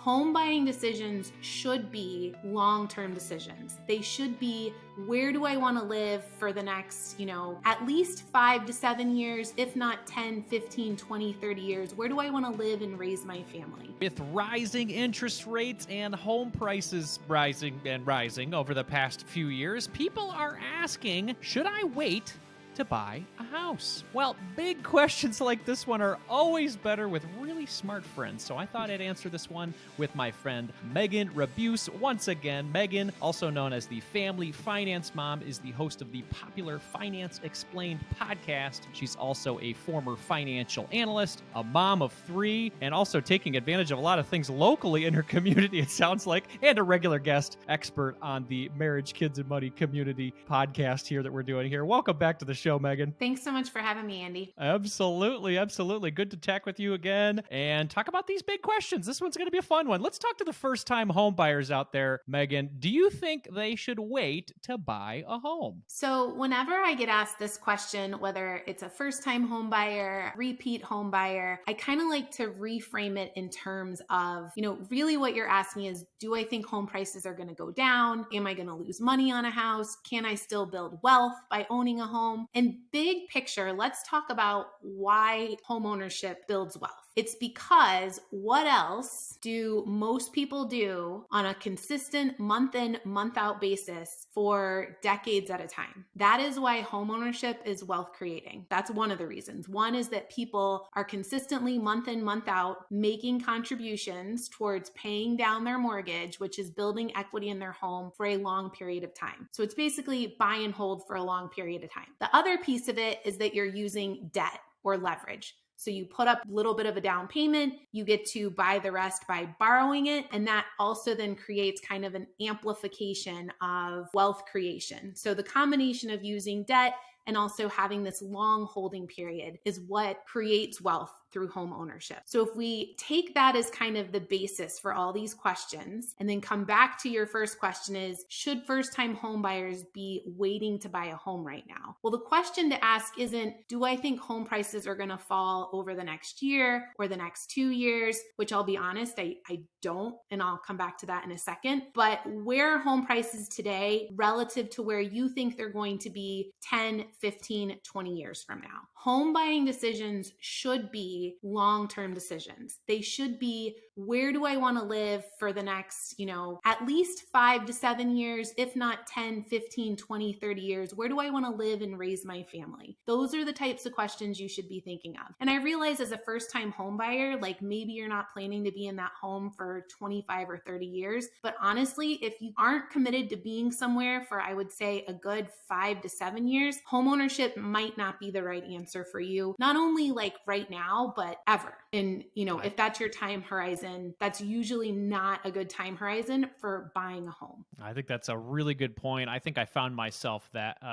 Home buying decisions should be long-term decisions. They should be, where do I want to live for the next, at least 5 to 7 years, if not 10, 15, 20, 30 years? Where do I want to live and raise my family? With rising interest rates and home prices rising over the past few years, people are asking, should I wait to buy a house? Well, big questions like this one are always better with really smart friends, so I thought I'd answer this one with my friend Meghan Rabuse. Once again, Meghan, also known as the Family Finance Mom, is the host of the popular Finance Explained podcast. She's also a former financial analyst, a mom of 3, and also taking advantage of a lot of things locally in her community, it sounds like, and a regular guest expert on the Marriage, Kids, and Money community podcast here that we're doing here. Welcome back to the show, Meghan. Thanks so much for having me, Andy. Absolutely. Good to talk with you again and talk about these big questions. This one's going to be a fun one. Let's talk to the first-time home buyers out there, Meghan. Do you think they should wait to buy a home? So whenever I get asked this question, whether it's a first-time home buyer, repeat home buyer, I kind of like to reframe it in terms of, really what you're asking is, do I think home prices are going to go down? Am I going to lose money on a house? Can I still build wealth by owning a home? And big picture, let's talk about why homeownership builds wealth. It's because what else do most people do on a consistent month in, month out basis for decades at a time? That is why homeownership is wealth creating. That's one of the reasons. One is that people are consistently month in, month out making contributions towards paying down their mortgage, which is building equity in their home for a long period of time. So it's basically buy and hold for a long period of time. The other piece of it is that you're using debt or leverage. So you put up a little bit of a down payment, you get to buy the rest by borrowing it. And that also then creates kind of an amplification of wealth creation. So the combination of using debt and also having this long holding period is what creates wealth through home ownership. So if we take that as kind of the basis for all these questions and then come back to your first question is, should first-time home buyers be waiting to buy a home right now? Well, the question to ask isn't, do I think home prices are going to fall over the next year or the next 2 years, which I'll be honest, I don't, and I'll come back to that in a second. But where are home prices today relative to where you think they're going to be 10, 15, 20 years from now? Home buying decisions should be long-term decisions. They should be, where do I want to live for the next, at least 5 to 7 years, if not 10, 15, 20, 30 years? Where do I want to live and raise my family? Those are the types of questions you should be thinking of. And I realize as a first-time home buyer, like maybe you're not planning to be in that home for 25 or 30 years. But honestly, if you aren't committed to being somewhere for, I would say, a good 5 to 7 years, homeownership might not be the right answer for you. Not only like right now, but ever. And, if that's your time horizon, that's usually not a good time horizon for buying a home. I think that's a really good point. I think I found myself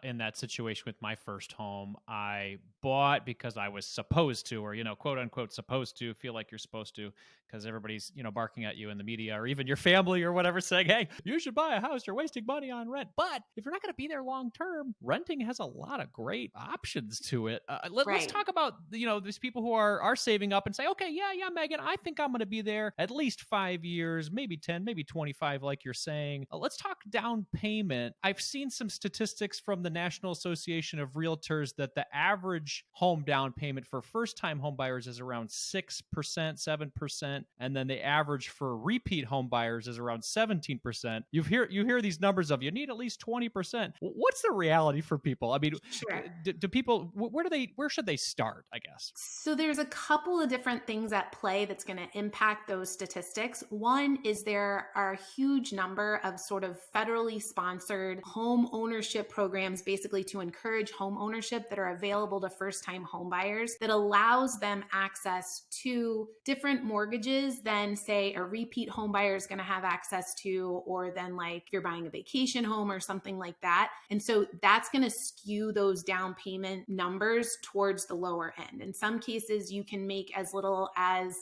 in that situation with my first home. I bought because I was supposed to, or, quote unquote, supposed to feel like you're supposed to, because everybody's, barking at you in the media or even your family or whatever saying, hey, you should buy a house. You're wasting money on rent. But if you're not going to be there long term, renting has a lot of great options to it. Let's talk about, these people who are saving up and say, okay, yeah, Meghan, I think I'm going to be there at least 5 years, maybe 10, maybe 25, like you're saying. Let's talk down payment. I've seen some statistics from the National Association of Realtors that the average home down payment for first-time home buyers is around 6%, 7%, and then the average for repeat home buyers is around 17%. You hear these numbers of you need at least 20%. What's the reality for people? I mean, Sure. do people, where should they start, I guess? So there's a couple of different things at play that's going to impact those statistics. One is there are a huge number of sort of federally sponsored home ownership programs, basically to encourage home ownership, that are available to first-time home buyers, that allows them access to different mortgages than, say, a repeat home buyer is going to have access to, or then like you're buying a vacation home or something like that. And so that's going to skew those down payment numbers towards the lower end. In some cases, you can make as little as,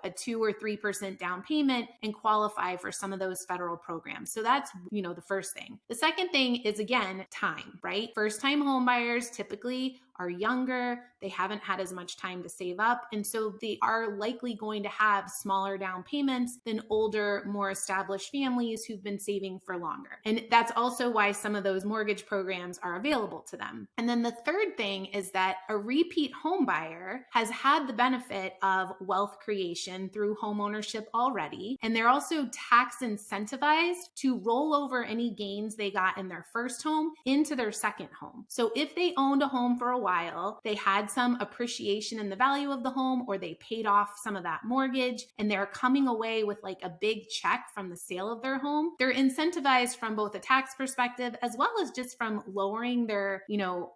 a 2 or 3% down payment and qualify for some of those federal programs. So that's, the first thing. The second thing is, again, time, right? First-time home buyers typically are younger, they haven't had as much time to save up. And so they are likely going to have smaller down payments than older, more established families who've been saving for longer. And that's also why some of those mortgage programs are available to them. And then the third thing is that a repeat home buyer has had the benefit of wealth creation through homeownership already. And they're also tax incentivized to roll over any gains they got in their first home into their second home. So if they owned a home for a while, they had some appreciation in the value of the home, or they paid off some of that mortgage, and they're coming away with like a big check from the sale of their home, they're incentivized from both a tax perspective as well as just from lowering their,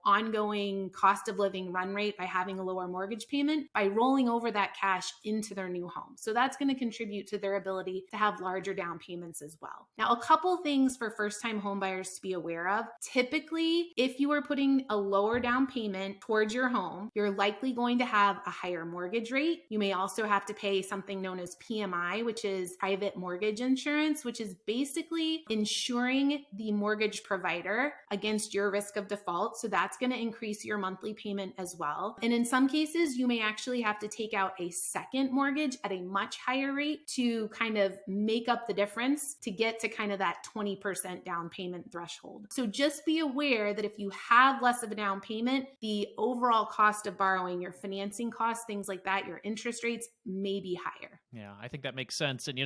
ongoing cost of living run rate by having a lower mortgage payment by rolling over that cash into their new home. So that's going to contribute to their ability to have larger down payments as well. Now, a couple things for first-time homebuyers to be aware of. Typically, if you are putting a lower down payment towards your home, you're likely going to have a higher mortgage rate. You may also have to pay something known as PMI, which is private mortgage insurance, which is basically insuring the mortgage provider against your risk of default. So that's going to increase your monthly payment as well. And in some cases, you may actually have to take out a second mortgage at a much higher rate to kind of make up the difference to get to kind of that 20% down payment threshold. So just be aware that if you have less of a down payment, the overall cost of borrowing, your financing costs, things like that, your interest rates may be higher. Yeah, I think that makes sense. And,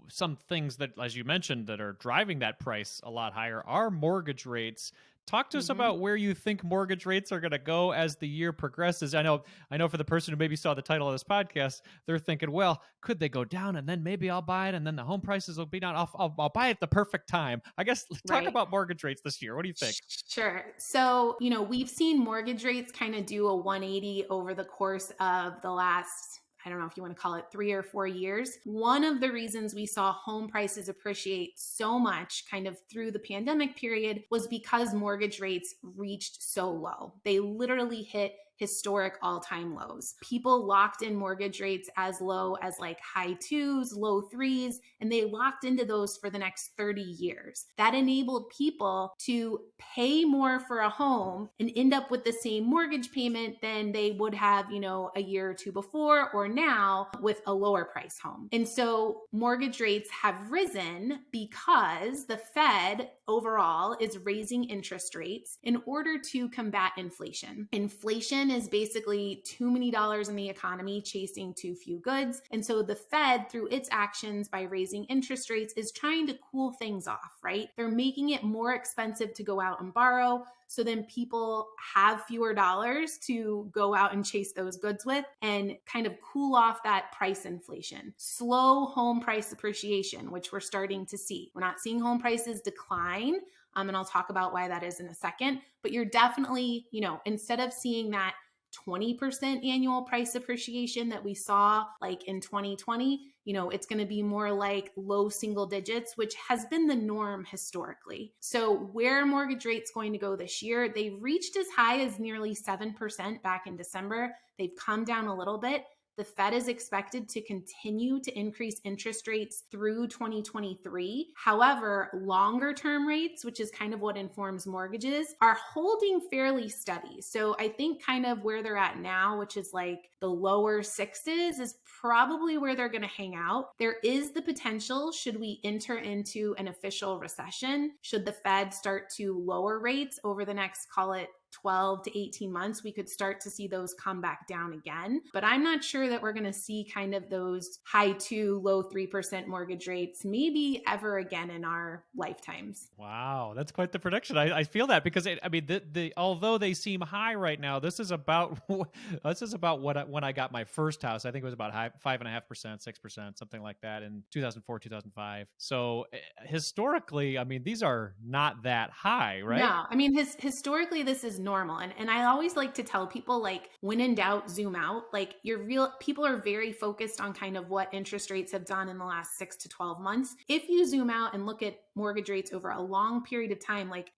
some things that, as you mentioned, that are driving that price a lot higher are mortgage rates. Talk to us about where you think mortgage rates are going to go as the year progresses. I know for the person who maybe saw the title of this podcast, they're thinking, well, could they go down and then maybe I'll buy it and then the home prices will be down. I'll buy it at the perfect time. I guess talk about mortgage rates this year. What do you think? Sure. So, we've seen mortgage rates kind of do a 180 over the course of the last, I don't know if you want to call it 3 or 4 years. One of the reasons we saw home prices appreciate so much kind of through the pandemic period was because mortgage rates reached so low. They literally hit historic all-time lows. People locked in mortgage rates as low as like high 2s, low 3s, and they locked into those for the next 30 years. That enabled people to pay more for a home and end up with the same mortgage payment than they would have, a year or two before or now with a lower price home. And so mortgage rates have risen because the Fed overall is raising interest rates in order to combat inflation. Inflation is basically too many dollars in the economy chasing too few goods. And so the Fed, through its actions by raising interest rates, is trying to cool things off, right? They're making it more expensive to go out and borrow. So then people have fewer dollars to go out and chase those goods with and kind of cool off that price inflation. Slow home price appreciation, which we're starting to see. We're not seeing home prices decline. And I'll talk about why that is in a second. But you're definitely, instead of seeing that 20% annual price appreciation that we saw like in 2020, it's going to be more like low single digits, which has been the norm historically. So where are mortgage rates going to go this year? They reached as high as nearly 7% back in December. They've come down a little bit. The Fed is expected to continue to increase interest rates through 2023. However, longer term rates, which is kind of what informs mortgages, are holding fairly steady. So I think kind of where they're at now, which is like the lower 6s, is probably where they're going to hang out. There is the potential, should we enter into an official recession, should the Fed start to lower rates over the next, call it 12 to 18 months, we could start to see those come back down again. But I'm not sure that we're going to see kind of those high 2, low 3% mortgage rates maybe ever again in our lifetimes. Wow, that's quite the prediction. I feel that because although they seem high right now, this is about when I got my first house. I think it was about 5.5%, 6%, something like that in 2004, 2005. So historically, these are not that high, right? No, historically, this is normal. And I always like to tell people, like, when in doubt, zoom out. Like, people are very focused on kind of what interest rates have done in the last 6 to 12 months. If you zoom out and look at mortgage rates over a long period of time, like,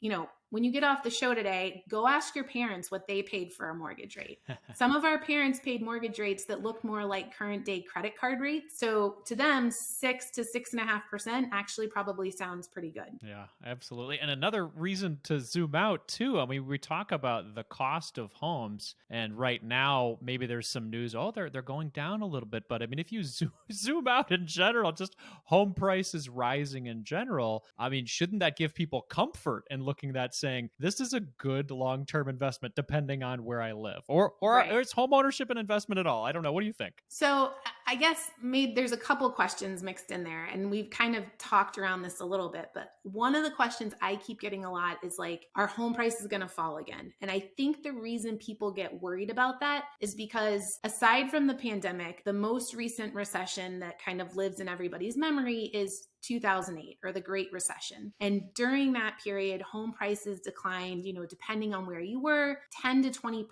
when you get off the show today, go ask your parents what they paid for a mortgage rate. Some of our parents paid mortgage rates that looked more like current day credit card rates. So to them, 6 to 6.5% actually probably sounds pretty good. Yeah, absolutely. And another reason to zoom out too. I mean, we talk about the cost of homes, and right now maybe there's some news. Oh, they're going down a little bit. But I mean, if you zoom out in general, just home prices rising in general. I mean, shouldn't that give people comfort in looking at that, saying this is a good long term investment, depending on where I live, or Right. is home ownership an investment at all? I don't know. What do you think? So I guess maybe there's a couple questions mixed in there, and we've kind of talked around this a little bit. But one of the questions I keep getting a lot is like, are home prices going to fall again? And I think the reason people get worried about that is because aside from the pandemic, the most recent recession that kind of lives in everybody's memory is 2008, or the Great Recession. And during that period, home prices declined, depending on where you were, 10 to 20%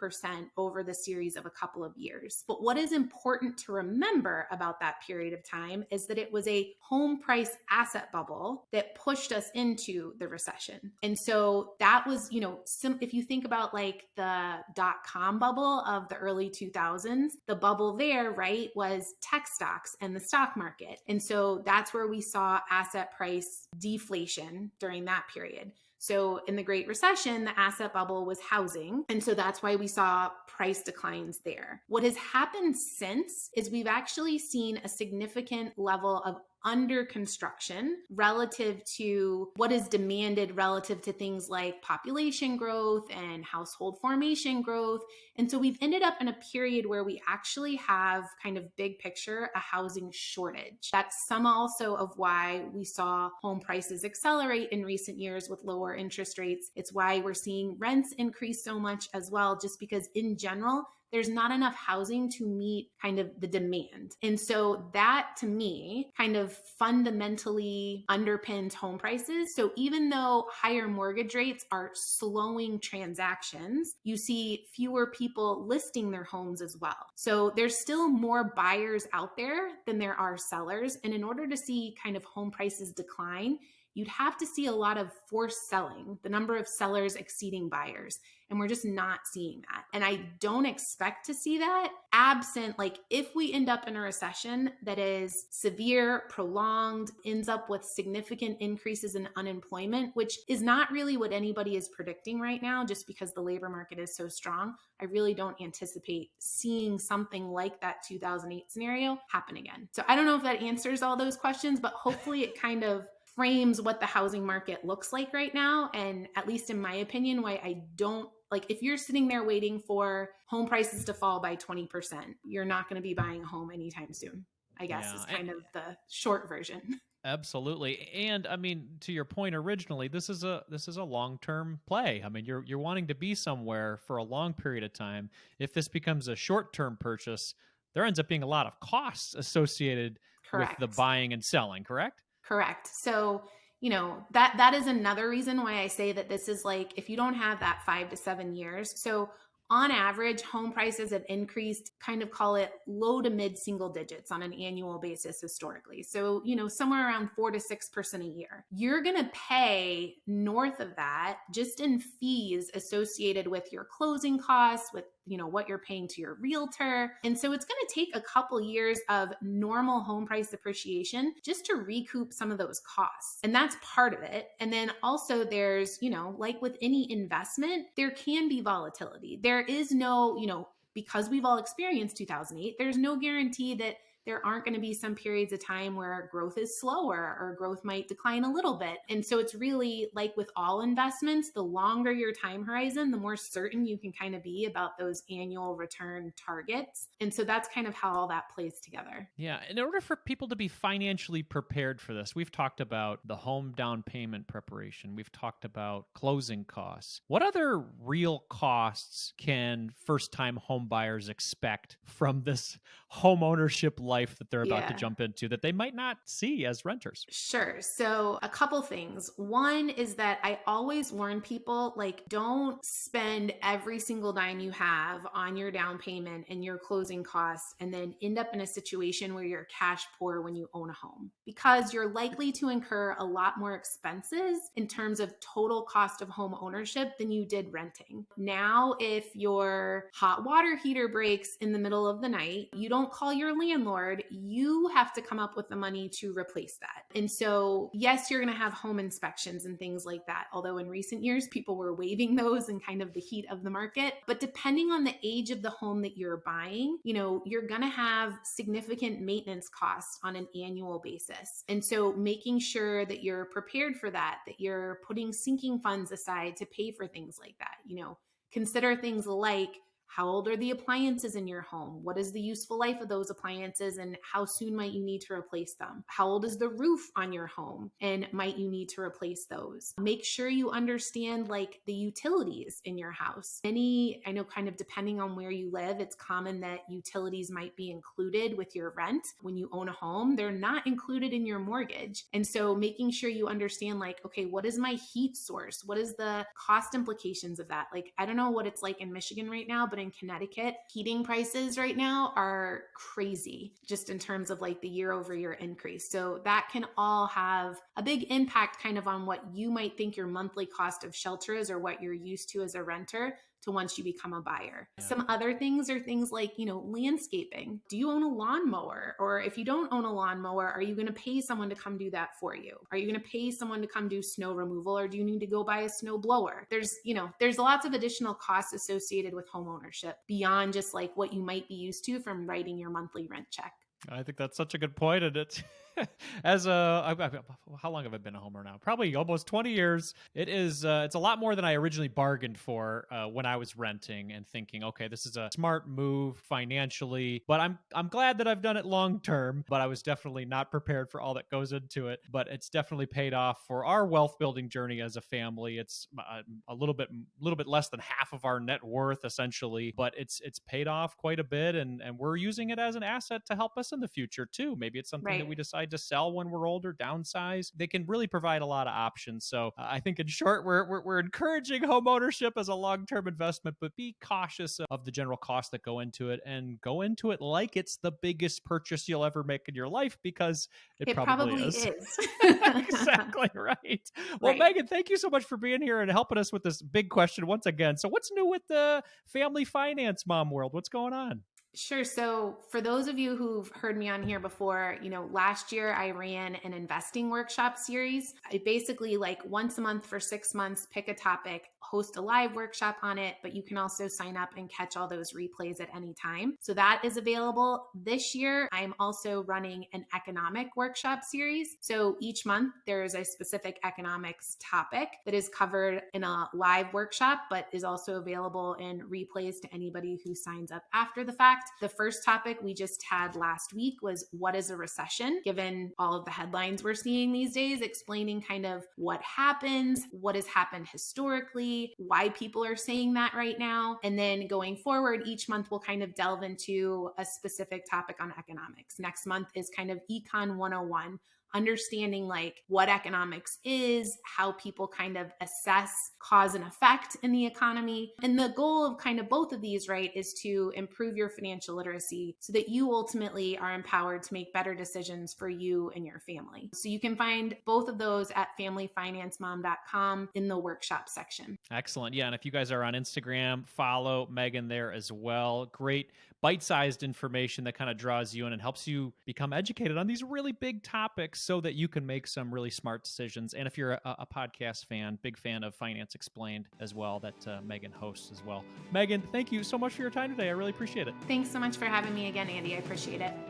over the series of a couple of years. But what is important to remember about that period of time is that it was a home price asset bubble that pushed us into the recession. And so that was, if you think about like the dot-com bubble of the early 2000s, the bubble there, right, was tech stocks and the stock market. And so that's where we saw asset price deflation during that period. So in the Great Recession, the asset bubble was housing. And so that's why we saw price declines there. What has happened since is we've actually seen a significant level of under construction relative to what is demanded relative to things like population growth and household formation growth. And so we've ended up in a period where we actually have kind of big picture a housing shortage. That's some also of why we saw home prices accelerate in recent years with lower interest rates. It's why we're seeing rents increase so much as well, just because in general, there's not enough housing to meet kind of the demand. And so that to me kind of fundamentally underpins home prices. So even though higher mortgage rates are slowing transactions, you see fewer people listing their homes as well. So there's still more buyers out there than there are sellers. And in order to see kind of home prices decline, you'd have to see a lot of forced selling, the number of sellers exceeding buyers. And we're just not seeing that. And I don't expect to see that absent, like if we end up in a recession that is severe, prolonged, ends up with significant increases in unemployment, which is not really what anybody is predicting right now, just because the labor market is so strong. I really don't anticipate seeing something like that 2008 scenario happen again. So I don't know if that answers all those questions, but hopefully it kind of frames what the housing market looks like right now. And at least in my opinion, why I don't like, if you're sitting there waiting for home prices to fall by 20%, you're not going to be buying a home anytime soon, I guess is kind of the short version. Absolutely. And I mean, to your point originally, this is a long-term play. I mean, you're wanting to be somewhere for a long period of time. If this becomes a short-term purchase, there ends up being a lot of costs associated with the buying and selling, correct? Correct. So, that is another reason why I say that this is like, if you don't have that 5 to 7 years. So on average, home prices have increased, kind of call it low to mid single digits on an annual basis historically. So, somewhere around 4 to 6% a year. You're going to pay north of that just in fees associated with your closing costs, with what you're paying to your realtor. And so it's going to take a couple years of normal home price appreciation just to recoup some of those costs. And that's part of it. And then also there's, like with any investment, there can be volatility. There is no, because we've all experienced 2008, there's no guarantee that there aren't going to be some periods of time where growth is slower or growth might decline a little bit. And so it's really like with all investments, the longer your time horizon, the more certain you can kind of be about those annual return targets. And so that's kind of how all that plays together. Yeah. In order for people to be financially prepared for this, we've talked about the home down payment preparation. We've talked about closing costs. What other real costs can first-time home buyers expect from this home ownership life life that they're about to Yeah. jump into that they might not see as renters? Sure. So, a couple things. One is that I always warn people like, don't spend every single dime you have on your down payment and your closing costs and then end up in a situation where you're cash poor when you own a home, because you're likely to incur a lot more expenses in terms of total cost of home ownership than you did renting. Now, if your hot water heater breaks in the middle of the night, you don't call your landlord, you have to come up with the money to replace that. And so, yes, you're going to have home inspections and things like that. Although in recent years, people were waiving those in kind of the heat of the market. But depending on the age of the home that you're buying, you're going to have significant maintenance costs on an annual basis. And so making sure that you're prepared for that you're putting sinking funds aside to pay for things like that. Consider things like, how old are the appliances in your home? What is the useful life of those appliances and how soon might you need to replace them? How old is the roof on your home and might you need to replace those? Make sure you understand like the utilities in your house. I know kind of depending on where you live, it's common that utilities might be included with your rent. When you own a home, they're not included in your mortgage. And so making sure you understand like, okay, what is my heat source? What is the cost implications of that? Like, I don't know what it's like in Michigan right now, but in Connecticut, heating prices right now are crazy just in terms of like the year-over-year increase. So that can all have a big impact kind of on what you might think your monthly cost of shelter is or what you're used to as a renter to once you become a buyer. Yeah. Some other things are things like, landscaping. Do you own a lawnmower? Or if you don't own a lawnmower, are you going to pay someone to come do that for you? Are you going to pay someone to come do snow removal, or do you need to go buy a snow blower? There's lots of additional costs associated with home ownership beyond just like what you might be used to from writing your monthly rent check. I think that's such a good point, and it's how long have I been a homeowner now? Probably almost 20 years. It's a lot more than I originally bargained for when I was renting and thinking, okay, this is a smart move financially, but I'm glad that I've done it long term. But I was definitely not prepared for all that goes into it. But it's definitely paid off for our wealth building journey as a family. It's a little bit less than half of our net worth essentially, but it's paid off quite a bit, and we're using it as an asset to help us in the future too. Maybe it's something that we decide to sell when we're older, downsize. They can really provide a lot of options. So I think in short, we're encouraging home ownership as a long-term investment, but be cautious of the general costs that go into it, and go into it like it's the biggest purchase you'll ever make in your life, because it probably is. Exactly right. Well, Meghan, thank you so much for being here and helping us with this big question once again. So what's new with the family finance mom world? What's going on? Sure. So for those of you who've heard me on here before, last year I ran an investing workshop series. I basically like once a month for 6 months, pick a topic, host a live workshop on it, but you can also sign up and catch all those replays at any time. So that is available. This year, I'm also running an economic workshop series. So each month there is a specific economics topic that is covered in a live workshop, but is also available in replays to anybody who signs up after the fact. The first topic we just had last week was, what is a recession? Given all of the headlines we're seeing these days, explaining kind of what happens, what has happened historically, why people are saying that right now. And then going forward, each month we'll kind of delve into a specific topic on economics. Next month is kind of Econ 101. Understanding like what economics is, how people kind of assess cause and effect in the economy. And the goal of kind of both of these, right, is to improve your financial literacy so that you ultimately are empowered to make better decisions for you and your family. So you can find both of those at familyfinancemom.com in the workshop section. Excellent. Yeah. And if you guys are on Instagram, follow Meghan there as well. Great bite-sized information that kind of draws you in and helps you become educated on these really big topics so that you can make some really smart decisions. And if you're a podcast fan, big fan of Finance Explained as well, that Meghan hosts as well. Meghan, thank you so much for your time today. I really appreciate it. Thanks so much for having me again, Andy. I appreciate it.